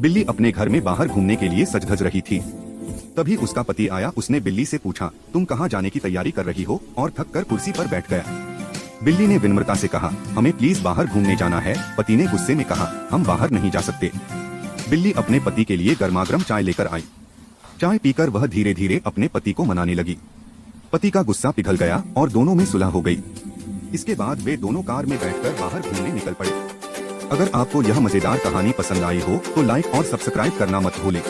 बिल्ली अपने घर में बाहर घूमने के लिए सज धज रही थी। तभी उसका पति आया। उसने बिल्ली से पूछा, तुम कहाँ जाने की तैयारी कर रही हो? और थक कर कुर्सी पर बैठ गया। बिल्ली ने विनम्रता से कहा, हमें प्लीज बाहर घूमने जाना है। पति ने गुस्से में कहा, हम बाहर नहीं जा सकते। बिल्ली अपने पति के लिए गर्मागर्म चाय लेकर आई। चाय पीकर वह धीरे धीरे अपने पति को मनाने लगी। पति का गुस्सा पिघल गया और दोनों में सुलह हो गई। इसके बाद वे दोनों कार में बैठकर बाहर घूमने निकल पड़े। अगर आपको यह मजेदार कहानी पसंद आई हो तो लाइक और सब्सक्राइब करना मत भूलें।